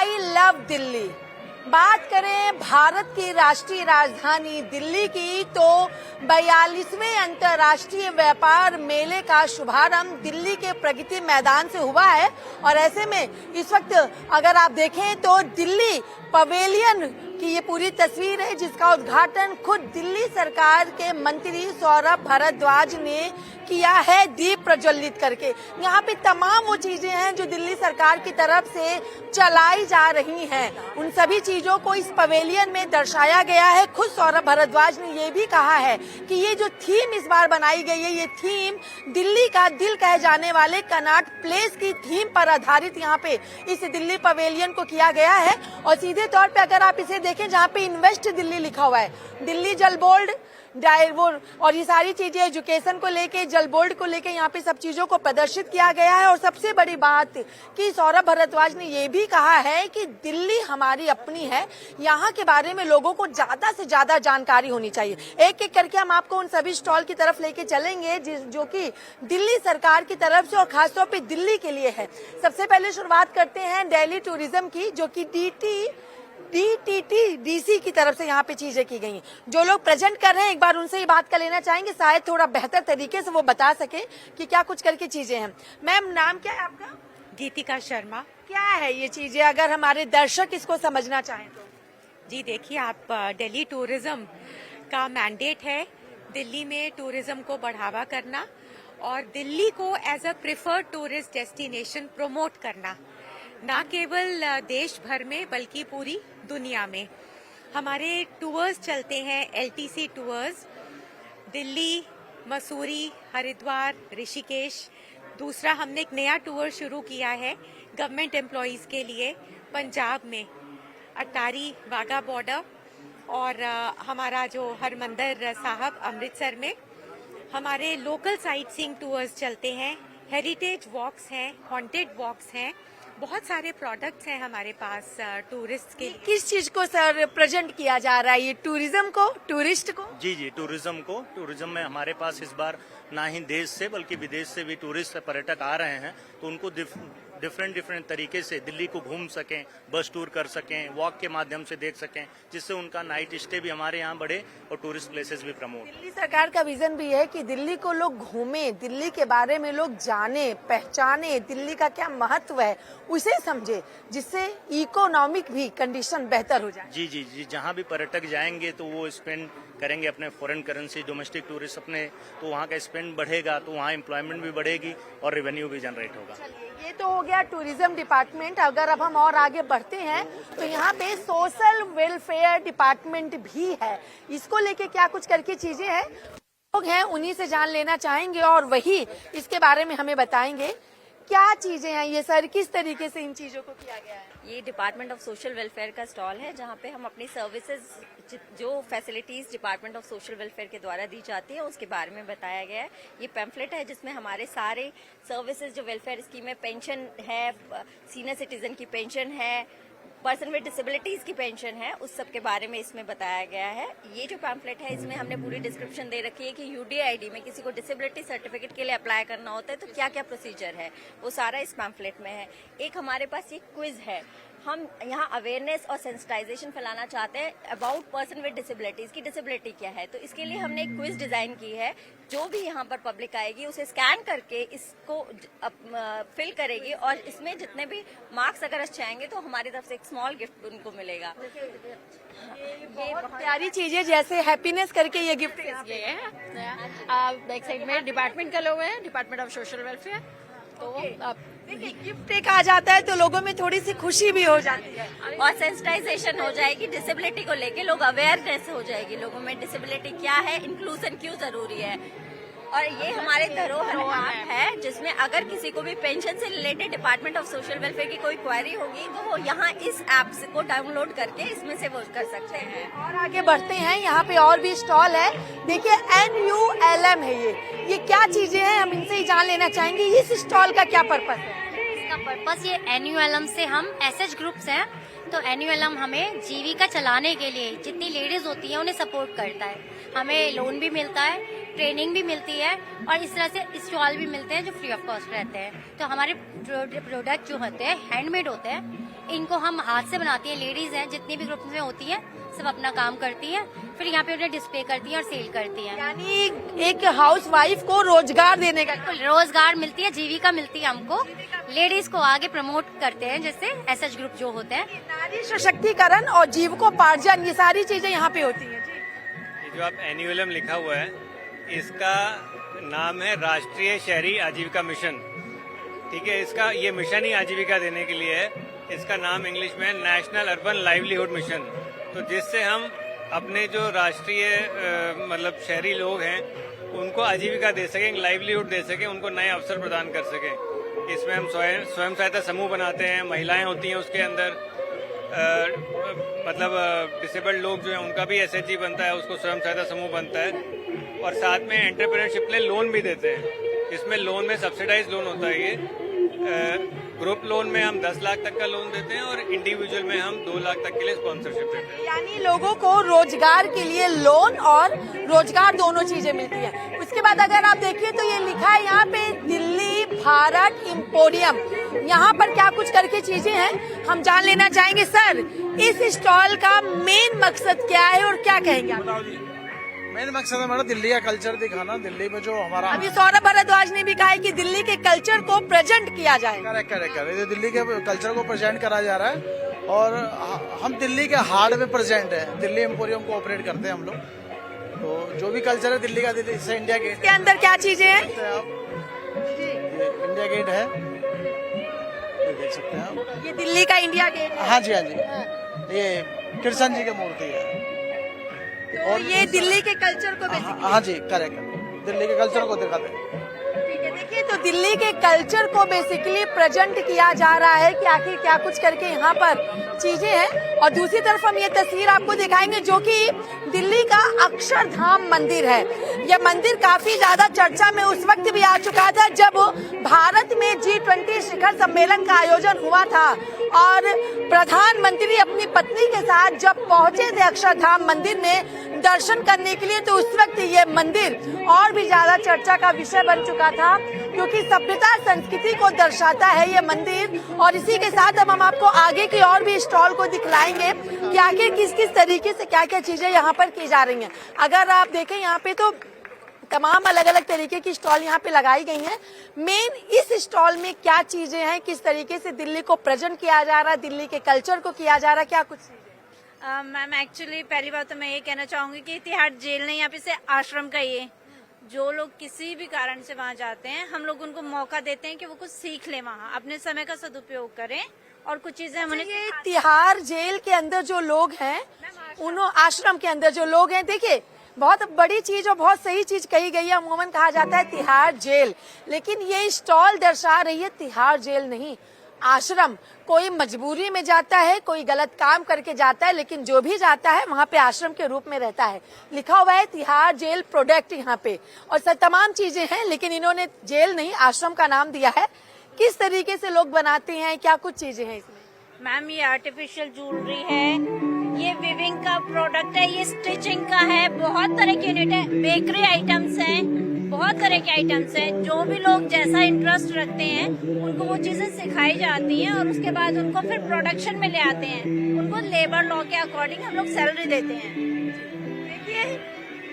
I love Delhi. बात करें भारत की राष्ट्रीय राजधानी दिल्ली की तो 42वें अंतर्राष्ट्रीय व्यापार मेले का शुभारंभ दिल्ली के प्रगति मैदान से हुआ है। और ऐसे में इस वक्त अगर आप देखें तो दिल्ली पवेलियन की ये पूरी तस्वीर है, जिसका उद्घाटन खुद दिल्ली सरकार के मंत्री सौरभ भारद्वाज ने किया है दीप प्रज्वलित करके। यहाँ पे तमाम वो चीजें हैं जो दिल्ली सरकार की तरफ से चलाई जा रही हैं, उन सभी चीजों को इस पवेलियन में दर्शाया गया है। खुद सौरभ भारद्वाज ने ये भी कहा है कि ये जो थीम इस बार बनाई गई है, ये थीम दिल्ली का दिल कहे जाने वाले कनॉट प्लेस की थीम पर आधारित यहाँ पे इस दिल्ली पवेलियन को किया गया है। और सीधे तौर पे अगर आप इसे देखें, जहाँ पे इन्वेस्ट दिल्ली लिखा हुआ है, दिल्ली जल बोर्ड और ये सारी चीजें एजुकेशन को लेके, जल बोर्ड को लेके यहाँ पे सब चीजों को प्रदर्शित किया गया है। और सबसे बड़ी बात कि सौरभ भारद्वाज ने ये भी कहा है कि दिल्ली हमारी अपनी है, यहाँ के बारे में लोगों को ज्यादा से ज्यादा जानकारी होनी चाहिए। एक एक करके हम आपको उन सभी स्टॉल की तरफ लेके चलेंगे जो कि दिल्ली सरकार की तरफ से और खासतौर पे दिल्ली के लिए है। सबसे पहले शुरुआत करते हैं दिल्ली टूरिज्म की, जो कि डीटीटीडीसी की तरफ से यहाँ पे चीजें की गई। जो लोग प्रेजेंट कर रहे हैं, एक बार उनसे ही बात कर लेना चाहेंगे, शायद थोड़ा बेहतर तरीके से वो बता सके कि क्या कुछ करके चीजें हैं। मैम, नाम क्या है आपका? गीतिका शर्मा। क्या है ये चीजें, अगर हमारे दर्शक इसको समझना चाहें तो? जी देखिए, आप दिल्ली टूरिज्म का मैंडेट है दिल्ली में टूरिज्म को बढ़ावा करना और दिल्ली को as a preferred tourist destination promote करना, ना केवल देश भर में बल्कि पूरी दुनिया में। हमारे टूर्स चलते हैं, एलटीसी टूर्स, दिल्ली, मसूरी, हरिद्वार, ऋषिकेश। दूसरा, हमने एक नया टूर शुरू किया है गवर्नमेंट एम्प्लॉइज के लिए पंजाब में, अटारी वाघा बॉर्डर, और हमारा जो हरमंदिर साहब अमृतसर में। हमारे लोकल साइट सीइंग टूर्स चलते हैं, हेरिटेज वॉक्स हैं, हॉन्टेड वॉक्स हैं, बहुत सारे प्रोडक्ट्स हैं हमारे पास टूरिस्ट के लिए। किस चीज को सर प्रेजेंट किया जा रहा है, ये टूरिज्म को, टूरिस्ट को? जी, टूरिज्म को। टूरिज्म में हमारे पास इस बार ना ही देश से बल्कि विदेश से भी टूरिस्ट पर्यटक आ रहे हैं, तो उनको डिफरेंट तरीके से दिल्ली को घूम सकें, बस टूर कर सकें, वॉक के माध्यम से देख सकें, जिससे उनका नाइट स्टे भी हमारे यहाँ बढ़े और टूरिस्ट प्लेसेस भी प्रमोट। दिल्ली सरकार का विजन भी है कि दिल्ली को लोग घूमे, दिल्ली के बारे में लोग जाने, पहचाने, दिल्ली का क्या महत्व है उसे समझे, जिससे इकोनॉमिक भी कंडीशन बेहतर हो जाए। जी, जहाँ भी पर्यटक जाएंगे तो वो स्पेंड करेंगे अपने फॉरेन करेंसी, डोमेस्टिक टूरिस्ट अपने, तो वहाँ का स्पेंड बढ़ेगा, तो वहाँ एम्प्लॉयमेंट भी बढ़ेगी और रेवेन्यू भी जनरेट होगा। ये तो हो गया टूरिज्म डिपार्टमेंट। अगर अब हम और आगे बढ़ते हैं तो यहाँ पे सोशल वेलफेयर डिपार्टमेंट भी है, इसको लेके क्या कुछ करके चीजें हैं, लोग हैं उन्हीं से जान लेना चाहेंगे और वही इसके बारे में हमें बताएंगे। क्या चीजें हैं ये सर, किस तरीके से इन चीजों को किया गया है? ये डिपार्टमेंट ऑफ सोशल वेलफेयर का स्टॉल है, जहाँ पे हम अपनी सर्विसेज, जो facilities department of social welfare के द्वारा दी जाती है उसके बारे में बताया गया है। ये पैम्फलेट है जिसमें हमारे सारे सर्विसेज जो वेलफेयर स्कीम है, पेंशन है, सीनियर सिटीजन की पेंशन है, पर्सन विद डिसेबिलिटीज की पेंशन है, उस सब के बारे में इसमें बताया गया है। ये जो पैम्फलेट है इसमें हमने पूरी डिस्क्रिप्शन दे रखी है कि यूडीआईडी में किसी को डिसेबिलिटी सर्टिफिकेट के लिए अप्लाई करना होता है तो क्या क्या प्रोसीजर है, वो सारा इस पैम्फलेट में है। एक हमारे पास ये क्विज है, हम यहाँ अवेयरनेस और सेंसिटाइजेशन फैलाना चाहते हैं अबाउट पर्सन विद डिसेबिलिटीज की डिसेबिलिटी क्या है, तो इसके लिए हमने एक क्विज डिजाइन की है। जो भी यहाँ पर पब्लिक आएगी उसे स्कैन करके इसको फिल करेगी और इसमें जितने भी मार्क्स अगर अच्छे आएंगे तो हमारी तरफ से एक स्मॉल गिफ्ट उनको मिलेगा। ये बहुत प्यारी चीज है, जैसे हैप्पीनेस करके ये गिफ्ट ये है। बैक साइड में डिपार्टमेंट का लोगो है, डिपार्टमेंट ऑफ सोशल वेलफेयर। तो देखिए, गिफ्ट एक आ जाता है तो लोगों में थोड़ी सी खुशी भी हो जाती है और सेंसिटाइजेशन हो जाएगी डिसेबिलिटी को लेके, लोग अवेयरनेस हो जाएगी लोगों में, डिसेबिलिटी क्या है, इंक्लूजन क्यों जरूरी है। और ये हमारे धरोहर ऐप है जिसमें अगर किसी को भी पेंशन से related department of social welfare की कोई क्वेरी होगी तो वो यहाँ इस ऐप को डाउनलोड करके इसमें से वो कर सकते हैं। और आगे बढ़ते हैं, यहाँ पे और भी स्टॉल है। देखिए, NULM है ये क्या चीजें हैं, हम इनसे ही जान लेना चाहेंगे। इस स्टॉल का क्या पर्पस है? इसका पर्पस ये NULM से हम एसएच ग्रुप्स हैं, तो NULM हमें जीविका चलाने के लिए जितनी लेडीज होती हैं उन्हें सपोर्ट करता है, हमें लोन भी मिलता है, ट्रेनिंग भी मिलती है और इस तरह से स्टॉल भी मिलते हैं जो फ्री ऑफ कॉस्ट रहते हैं। तो हमारे प्रोडक्ट जो होते हैं हैंडमेड होते हैं, इनको हम हाथ से बनाती हैं, लेडीज हैं जितनी भी ग्रुप में होती हैं सब अपना काम करती हैं, फिर यहाँ पे उन्हें डिस्प्ले करती हैं और सेल करती हैं। यानी एक हाउस वाइफ को रोजगार देने का रोजगार मिलती है, जीविका मिलती है हमको, लेडीज को आगे प्रमोट करते हैं, जैसे एसएच ग्रुप जो होते हैं। नारी सशक्तिकरण और जीविकोपार्जन ये सारी चीजें यहाँ पे होती हैं। ये जो आप एन्युअलम लिखा हुआ है, इसका नाम है राष्ट्रीय शहरी आजीविका मिशन। ठीक है, इसका ये मिशन ही आजीविका देने के लिए है। इसका नाम इंग्लिश में नेशनल अर्बन लाइवलीहुड मिशन। तो जिससे हम अपने जो राष्ट्रीय मतलब शहरी लोग हैं उनको आजीविका दे सकें, लाइवलीहुड दे सकें, उनको नए अवसर प्रदान कर सकें। इसमें हम स्वयं सहायता समूह बनाते हैं, महिलाएं होती हैं उसके अंदर, मतलब डिसेबल्ड लोग जो हैं उनका भी एसएचजी बनता है, उसको स्वयं सहायता समूह बनता है। और साथ में एंटरप्रेन्योरशिप के लिए लोन भी देते हैं। इसमें लोन में सब्सिडाइज लोन होता है। ये ग्रुप लोन में हम 10 लाख तक का लोन देते हैं और इंडिविजुअल में हम 2 लाख तक के लिए स्पॉन्सरशिप देते हैं। यानी लोगों को रोजगार के लिए लोन और रोजगार दोनों चीजें मिलती हैं। उसके बाद अगर आप देखिए तो ये लिखा है यहाँ पे दिल्ली भारत एम्पोरियम। यहाँ पर क्या कुछ करके चीजें हैं हम जान लेना चाहेंगे। सर, इस स्टॉल का मेन मकसद क्या है और क्या कहेंगे आप? मेन मकसद हमारा दिल्ली का कल्चर दिखाना। दिल्ली में जो हमारा अभी सौरभ भारद्वाज ने भी कहा है कि दिल्ली के कल्चर को प्रेजेंट किया जाए। करेक्ट ये दिल्ली के कल्चर को प्रेजेंट करा जा रहा है और हम दिल्ली के हार्ट में प्रेजेंट है। दिल्ली एम्पोरियम को ऑपरेट करते हैं हम लोग। तो जो भी कल्चर है दिल्ली का, दिल्ली से इंडिया गेट के अंदर क्या चीजें हैं? इंडिया गेट है, ये देख सकते हैं आप। ये दिल्ली का इंडिया गेट है। हाँ जी, हाँ जी। ये कृष्ण जी की मूर्ति है और ये दिल्ली के कल्चर को बेसिकली, हाँ जी करेक्ट, दिल्ली के कल्चर को दिखाते हैं। ठीक है, देखिए तो दिल्ली के कल्चर को बेसिकली प्रेजेंट किया जा रहा है कि आखिर क्या कुछ करके यहाँ पर चीजें हैं। और दूसरी तरफ हम ये तस्वीर आपको दिखाएंगे जो कि दिल्ली का अक्षरधाम मंदिर है। यह मंदिर काफी ज्यादा चर्चा में उस वक्त भी आ चुका था जब भारत में G20 शिखर सम्मेलन का आयोजन हुआ था और प्रधानमंत्री अपनी पत्नी के साथ जब पहुंचे थे अक्षरधाम मंदिर में दर्शन करने के लिए, तो उस वक्त ये मंदिर और भी ज्यादा चर्चा का विषय बन चुका था क्योंकि सभ्यता संस्कृति को दर्शाता है ये मंदिर। और इसी के साथ अब हम आपको आगे की और भी स्टॉल को दिखलाएंगे कि आखिर किस किस तरीके से क्या क्या चीजें यहाँ पर की जा रही हैं। अगर आप देखें यहाँ पे तो तमाम अलग अलग तरीके की स्टॉल यहाँ पे लगाई गई हैं। मेन इस स्टॉल में क्या चीजें हैं, किस तरीके से दिल्ली को प्रेजेंट किया जा रहा है, दिल्ली के कल्चर को किया जा रहा है, क्या कुछ? मैम एक्चुअली पहली बात तो मैं ये कहना चाहूंगी कि तिहाड़ जेल नहीं, यहाँ पे से आश्रम का ये जो लोग किसी भी कारण से वहाँ जाते हैं हम लोग उनको मौका देते हैं कि वो कुछ सीख ले, वहाँ अपने समय का सदुपयोग करें और कुछ चीजें हम उन्हें। ये तिहाड़ जेल के अंदर जो लोग हैं, उन्होंने आश्रम के अंदर जो लोग हैं, देखिए बहुत बड़ी चीज और बहुत सही चीज कही गई है। अमूमन कहा जाता है तिहाड़ जेल, लेकिन ये स्टॉल दर्शा रही है तिहाड़ जेल नहीं, आश्रम। कोई मजबूरी में जाता है, कोई गलत काम करके जाता है, लेकिन जो भी जाता है वहाँ पे आश्रम के रूप में रहता है। लिखा हुआ है तिहाड़ जेल प्रोडक्ट यहाँ पे और सब तमाम चीजें हैं, लेकिन इन्होंने जेल नहीं आश्रम का नाम दिया है। किस तरीके से लोग बनाते हैं, क्या कुछ चीजें हैं इसमें? मैम ये आर्टिफिशियल ज्वेलरी है, ये विविंग का प्रोडक्ट है, ये स्टिचिंग का है, बहुत तरह के यूनिट है, बेकरी आइटम्स हैं, बहुत तरह के आइटम्स हैं। जो भी लोग जैसा इंटरेस्ट रखते हैं उनको वो चीजें सिखाई जाती हैं और उसके बाद उनको फिर प्रोडक्शन में ले आते हैं। उनको लेबर लॉ के अकॉर्डिंग हम लोग सैलरी देते हैं। देखिए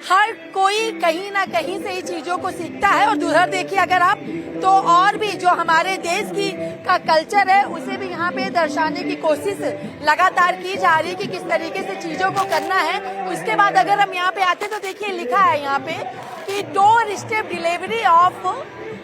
हर कोई कहीं ना कहीं से ही चीजों को सीखता है और उधर देखिए अगर आप तो और भी जो हमारे देश की का कल्चर है उसे भी यहाँ पे दर्शाने की कोशिश लगातार की जा रही है कि किस तरीके से चीजों को करना है। उसके बाद अगर हम यहाँ पे आते तो देखिए लिखा है यहाँ पे कि डोर स्टेप डिलीवरी ऑफ,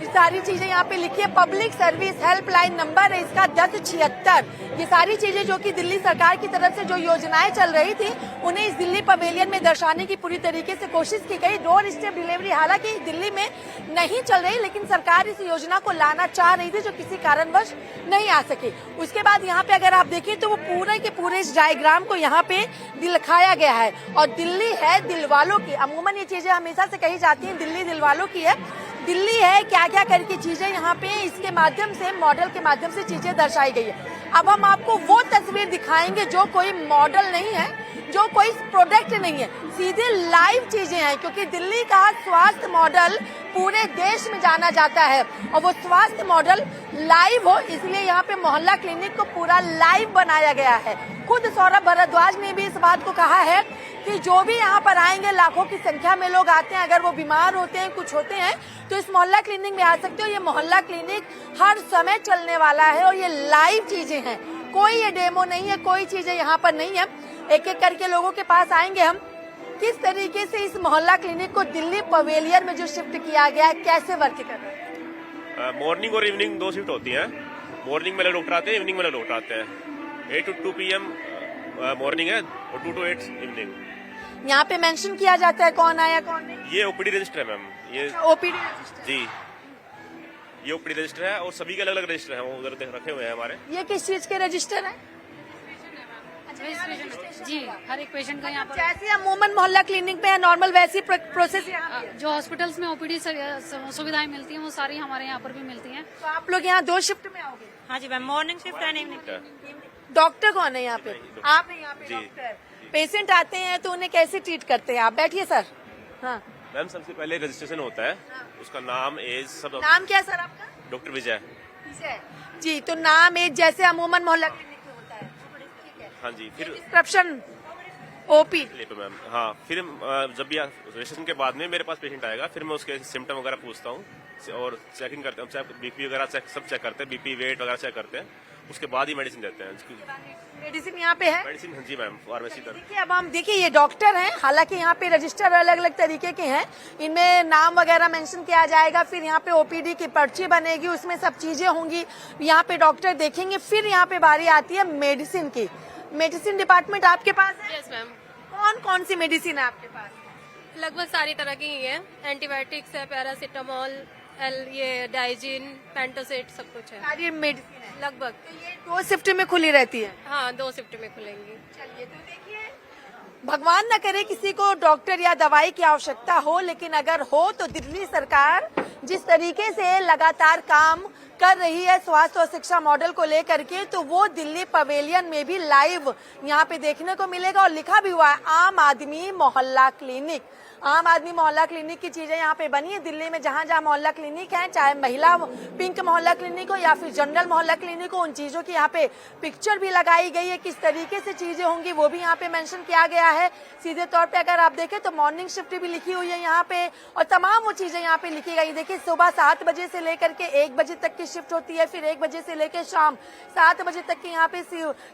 सारी चीजें यहाँ पे लिखी है। पब्लिक सर्विस हेल्पलाइन नंबर है इसका 1076। ये सारी चीजें जो कि दिल्ली सरकार की तरफ से जो योजनाएं चल रही थी उन्हें इस दिल्ली पवेलियन में दर्शाने की पूरी तरीके से कोशिश की गई। डोर स्टेप डिलीवरी हालांकि दिल्ली में नहीं चल रही, लेकिन सरकार इस योजना को लाना चाह रही थी जो किसी कारणवश नहीं आ सकी। उसके बाद यहाँ पे अगर आप देखिए तो वो पूरे के पूरे इस डायग्राम को यहाँ पे दिखाया गया है और दिल्ली है दिल वालों की। अमूमन ये चीजें हमेशा से कही जाती हैं दिल्ली दिल वालों की है, दिल्ली है क्या क्या करके चीजें यहाँ पे इसके माध्यम से मॉडल के माध्यम से चीजें दर्शाई गई है। अब हम आपको वो तस्वीर दिखाएंगे जो कोई मॉडल नहीं है, जो कोई प्रोडक्ट नहीं है, सीधे लाइव चीजें हैं, क्योंकि दिल्ली का स्वास्थ्य मॉडल पूरे देश में जाना जाता है और वो स्वास्थ्य मॉडल लाइव हो, इसलिए यहाँ पे मोहल्ला क्लिनिक को पूरा लाइव बनाया गया है। खुद सौरभ भारद्वाज ने भी इस बात को कहा है कि जो भी यहाँ पर आएंगे, लाखों की संख्या में लोग आते हैं, अगर वो बीमार होते हैं, कुछ होते हैं, तो इस मोहल्ला क्लिनिक में आ सकते हो। ये मोहल्ला क्लिनिक हर समय चलने वाला है और ये लाइव चीजें हैं, कोई ये डेमो नहीं है, कोई चीजें यहाँ पर नहीं है। एक एक करके लोगों के पास आएंगे हम, किस तरीके से इस मोहल्ला क्लिनिक को दिल्ली पवेलियन में जो शिफ्ट किया गया है, कैसे वर्क कर रहा है। मॉर्निंग और इवनिंग 2 शिफ्ट होती है। मॉर्निंग में डॉक्टर आते हैं, इवनिंग में डॉक्टर आते हैं। 8 to 2 PM मॉर्निंग है और 2 to 8 इवनिंग। यहाँ पे मेंशन किया जाता है कौन आया कौन नहीं। ये ओपीडी रजिस्टर है मैम, ये ओपीडी रजिस्टर जी, ये ओपीडी रजिस्टर है और सभी के अलग अलग रजिस्टर हैं, वो उधर रखे हुए हैं हमारे। ये किस चीज के रजिस्टर है। जी, हर एक पेशेंट का यहाँ पर जैसे अमूमन मोहल्ला क्लिनिक में है नॉर्मल, वैसी प्रोसेस यहाँ पे। जो हॉस्पिटल्स में ओपीडी सुविधाएं मिलती हैं वो सारी हमारे यहाँ पर भी मिलती हैं। तो आप लोग यहाँ 2 शिफ्ट में आओगे। हाँ जी ma'am, morning shift and evening. Doctor कौन है यहाँ पे। आप हैं यहाँ पे डॉक्टर। पेशेंट आते हैं तो उन्हें कैसे ट्रीट करते हैं आप। बैठिए सर। हाँ मैम, सबसे पहले रजिस्ट्रेशन होता है, उसका नाम एज सब। नाम क्या है सर आपका। डॉक्टर विजय। जी, तो नाम एज जैसे अमूमन मोहल्ला क्लिनिक में होता है। हाँ जी, फिर प्रिस्क्रिप्शन ओपी मैम। हाँ, फिर जब भी रजिस्ट्रेशन के बाद में मेरे पास पेशेंट आएगा, फिर मैं उसके सिम्टम वगैरह पूछता हूँ और चेकिंग करते हैं, बीपी वगैरह सब चेक करते हैं, बीपी वेट वगैरह चेक करते हैं, उसके बाद ही मेडिसिन देते हैं। मेडिसिन यहाँ पे है। मेडिसिन हाँ जी मैम, फार्मेसी तरफ। देखिए अब हम देखिए ये डॉक्टर हैं, हालांकि यहाँ पे रजिस्टर अलग अलग तरीके के हैं, इनमें नाम वगैरह मेंशन किया जाएगा, फिर यहाँ पे ओपीडी की पर्ची बनेगी, उसमें सब चीजें होंगी, यहाँ पे डॉक्टर देखेंगे। फिर यहाँ पे बारी आती है मेडिसिन की। मेडिसिन डिपार्टमेंट आपके पास है। Yes ma'am. कौन कौन सी मेडिसिन है आपके पास। लगभग सारी तरह की ही है, एंटीबायोटिक्स है, पैरासीटामोल, ये डाइजिन, पेंटोसेट, सब कुछ है। सारी मेडिसिन है लगभग। तो ये 2 शिफ्ट में खुली रहती है। हाँ, 2 शिफ्ट में खुलेंगी। चलिए, तो देखिए भगवान न करे किसी को डॉक्टर या दवाई की आवश्यकता हो, लेकिन अगर हो तो दिल्ली सरकार जिस तरीके से लगातार काम कर रही है स्वास्थ्य और शिक्षा मॉडल को लेकर के, तो वो दिल्ली पवेलियन में भी लाइव यहाँ पे देखने को मिलेगा। और लिखा भी हुआ है आम आदमी मोहल्ला क्लिनिक। आम आदमी मोहल्ला क्लिनिक की चीजें यहाँ पे बनी है दिल्ली में। जहाँ जहाँ मोहल्ला क्लिनिक है, चाहे महिला पिंक मोहल्ला क्लिनिक हो या फिर जनरल मोहल्ला क्लिनिक हो, उन चीजों की यहाँ पे पिक्चर भी लगाई गई है। किस तरीके से चीजें होंगी वो भी यहाँ पे मेंशन किया गया है। सीधे तौर पे अगर आप देखें तो मॉर्निंग शिफ्ट भी लिखी हुई है यहाँ पे, और तमाम वो चीजें यहाँ पे लिखी गई। देखिए सुबह 7 बजे से लेकर के 1 बजे तक की शिफ्ट होती है, फिर 1 बजे से लेकर शाम 7 बजे तक की यहाँ पे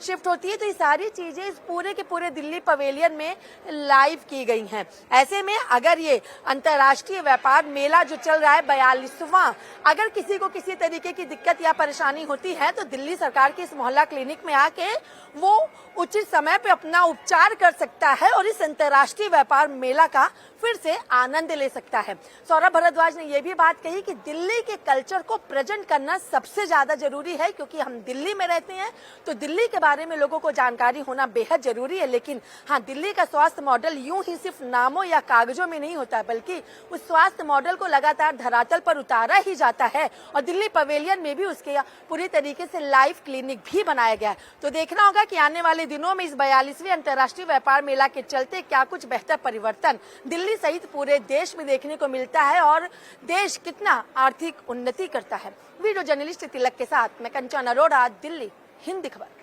शिफ्ट होती है। तो ये सारी चीजें इस पूरे के पूरे दिल्ली पवेलियन में लाइव की गई हैं। ऐसे में अगर ये अंतर्राष्ट्रीय व्यापार मेला जो चल रहा है 42वां, अगर किसी को किसी तरीके की दिक्कत या परेशानी होती है तो दिल्ली सरकार के इस मोहल्ला क्लिनिक में आके वो उचित समय पे अपना उपचार कर सकता है और इस अंतर्राष्ट्रीय व्यापार मेला का फिर से आनंद ले सकता है। सौरभ भारद्वाज ने यह भी बात कही कि दिल्ली के कल्चर को प्रेजेंट करना सबसे ज्यादा जरूरी है, क्योंकि हम दिल्ली में रहते हैं तो दिल्ली के बारे में लोगों को जानकारी होना बेहद जरूरी है। लेकिन हाँ, दिल्ली का स्वास्थ्य मॉडल यूं ही सिर्फ नामों या कागजों में नहीं होता, बल्कि उस स्वास्थ्य मॉडल को लगातार धरातल पर उतारा ही जाता है। और दिल्ली पवेलियन में भी उसके पूरी तरीके से लाइव क्लिनिक भी बनाया गया है। तो देखना होगा कि आने वाले दिनों में इस 42वें अंतर्राष्ट्रीय व्यापार मेला के चलते क्या कुछ बेहतर परिवर्तन दिल्ली सहित पूरे देश में देखने को मिलता है और देश कितना आर्थिक उन्नति करता है। वीडियो जर्नलिस्ट तिलक के साथ मैं कंचन अरोड़ा, दिल्ली, हिंदी खबर।